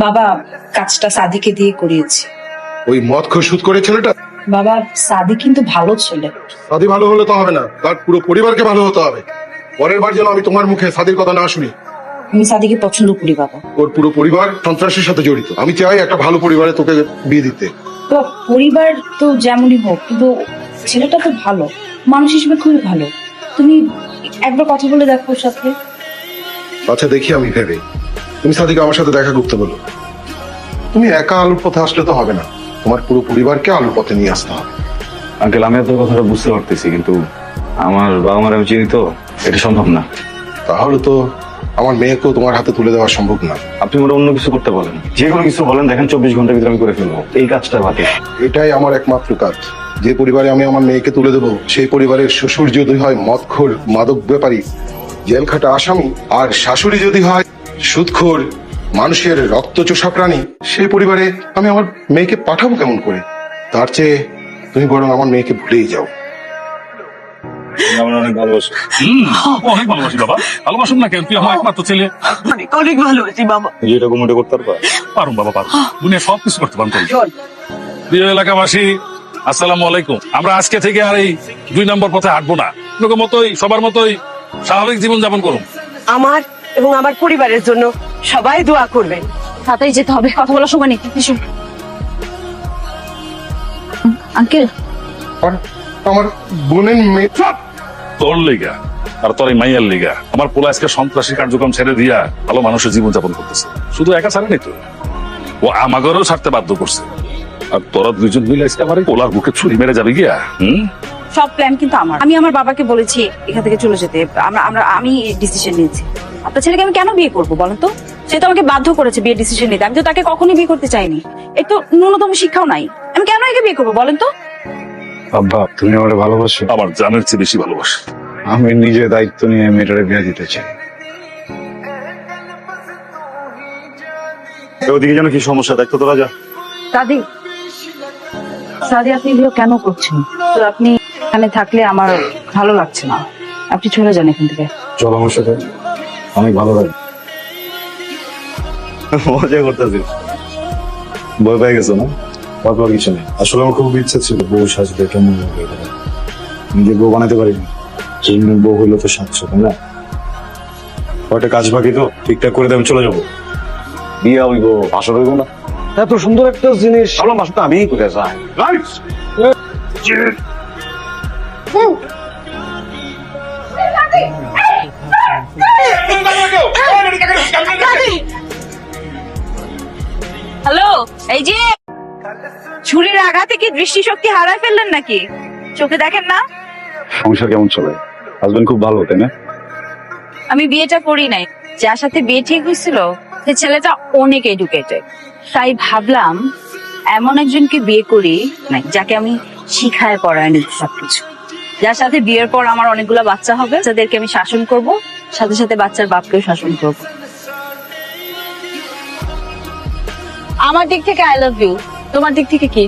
বাবা কাজটা সাদিকে দিয়ে করিয়েছে। ওই মদ খোর সুদ করে ছেলেটা? বাবা সাদি কিন্তু ভালো ছেলে। সাদি ভালো হলে তো হবে না, তার পুরো পরিবারকে ভালো হতে হবে। পরের বার যেন আমি তোমার মুখে সাদির কথা না শুনি। আমি সাদিকে পছন্দ করি বাবা। ওর পুরো পরিবার সন্ত্রাসের সাথে জড়িত। আমি চাই একটা ভালো পরিবারে তোকে বিয়ে দিতে। তো পরিবার তো যেমনই হোক, কিন্তু ছেলেটা তো ভালো, মানুষ হিসেবে খুবই ভালো। তুমি একবার কথা বলে দেখো ওর সাথে। আচ্ছা দেখি আমি ভেবে। তুমি সাদিকে আমার সাথে দেখা করতে বলো। তুমি একা আলুর পথে আসলে তো হবে না, তোমার পুরো পরিবারকে আলুর পথে নিয়ে আসতে হবে। আঙ্কেল, আমি আপনার কথাটা বুঝতে পারতেছি, কিন্তু আমার বাবা মার আমি চিনি তো, এটা সম্ভব না। তাহলে তো আমার মেয়েকেও তোমার হাতে তুলে দেওয়া সম্ভব না। আপনি মোটা অন্য কিছু করতে বলেন, যে কোনো কিছু বলেন, দেখেন 24 ঘন্টার ভিতরে আমি করে ফেলবো এই কাজটা বাকি। এটাই আমার একমাত্র কাজ। যে পরিবারে আমি আমার মেয়েকে তুলে দেবো, সেই পরিবারের শ্বশুর যদি হয় মদখোর, মাদক ব্যাপারী, জেল খাটা আসামি, আর শাশুড়ি যদি হয় সুদখোর, মানুষের রক্ত চোষা প্রাণী, সেই পরিবারে আমি আমার মেয়েকে পাঠাবো কেমন করে? তার চেয়ে তুমি বরং আমার মেয়েকে ভুলেই যাও। আমার অনেক ভালোবাসি। অনেক ভালোবাসি বাবা। ভালোবাসুন না কেন, তুই আমার একমাত্র ছেলে। অনেক অনেক ভালোবাসি বাবা। যেটা কমিটি করতে পারবা। পারুন বাবা, পারুন। দুনিয়া সব কিছু করতে পারুন। প্রিয় এলাকাবাসী, আসসালামু আলাইকুম। আমরা আজকে থেকে আর এই 2 নম্বর পথে হাঁটবো না। লোকের মতোই, সবার মতোই স্বাভাবিক জীবন যাপন করুন। আমার এবং আমার পরিবারের জন্য সবাই দোয়া করবেন। তাড়াতাড়ি যেতে হবে, কথা বলার সময় নেই। এসো। আঙ্কেল, আমার বোনের মেয়ে। তোর লেগা আর তোর এই মাইয়ার লেগা আমার পোলা আজকে সন্ত্রাসী কার্যক্রম ছেড়ে দিয়া ভালো মানুষের জীবন যাপন করতেছে। শুধু একা ছাড়েনি তো, ও আমাগরেও ছাড়তে বাধ্য করছে। আর তোরা দুইজন মিলে আজকে আমার এই পোলার বুকে ছুরি মেরে যাবে গিয়া। সব প্ল্যান কিন্তু আমার। আমি আমার বাবাকে বলেছি এখান থেকে চলে যেতে। আমি ডিসিশন নিয়েছি। আপনার ছেলেকে আমি কেন বিয়ে করবো বলেন তো? সে তো আমাকে বাধ্য করেছে বিয়ে ডিসিশন নিতে। আমি তো তাকে কখনোই বিয়ে করতে চাইনি। এর তো ন্যূনতম শিক্ষাও নাই। আমি কেন একে বিয়ে করবো বলেন তো? আব্বা, তুমি আমার ভালোবাসো। আমার জানের চেয়ে বেশি ভালোবাসে। আমি নিজে দায়িত্ব নিয়ে মেয়েটারে বিয়ে দিতে চাই। ওদিকে যেন কি সমস্যা, দেখতো তোরা যা। সাদি, সাদি আপনি এগুলো কেন করছেন? তো আপনি এখানে থাকলে আমার ভালো লাগছে না। আপনি চলে যান এখান থেকে। চল আমার সাথে, অনেক ভালো লাগে। মজা করতেছি। ভয় পেয়ে গেছো না? ভাববার কিছু নেই। আসলে আমার খুব ইচ্ছা ছিল বউ সাজবে, কেমন হবে, নিজে বউ বানাতে পারিনি। চিহ্নের বউ হইলো তো সাজছো, তাই না? কয়টা কাজ বাকি তো ঠিকঠাক করে দিয়ে আমি চলে যাবো। বিয়া হইব, আসর হইব না। এত সুন্দর একটা জিনিস আমার মাসটা আমি করে যাই। হ্যালো, এই যে ছুরির আঘাতে কি দৃষ্টিশক্তি হারায় ফেললেন নাকি? চোখে দেখেন না? সংসার কেমন চলে? হাজবেন্ড খুব ভালো, তাই না? আমি বিয়েটা করি নাই। যার সাথে বিয়ে ঠিক হয়েছিল সে ছেলেটা অনেক এডুকেটেড। তাই ভাবলাম এমন একজনকে বিয়ে করি নাই যাকে আমি শিখায় পড়ায় নিচ্ছি সবকিছু। যার সাথে বিয়ের পর আমার অনেকগুলো বাচ্চা হবে, যাদেরকে আমি শাসন করব, সাথে সাথে বাচ্চার বাপকেও শাসন করব। আমার দিক থেকে আই লাভ ইউ, তোমার দিক থেকে কি?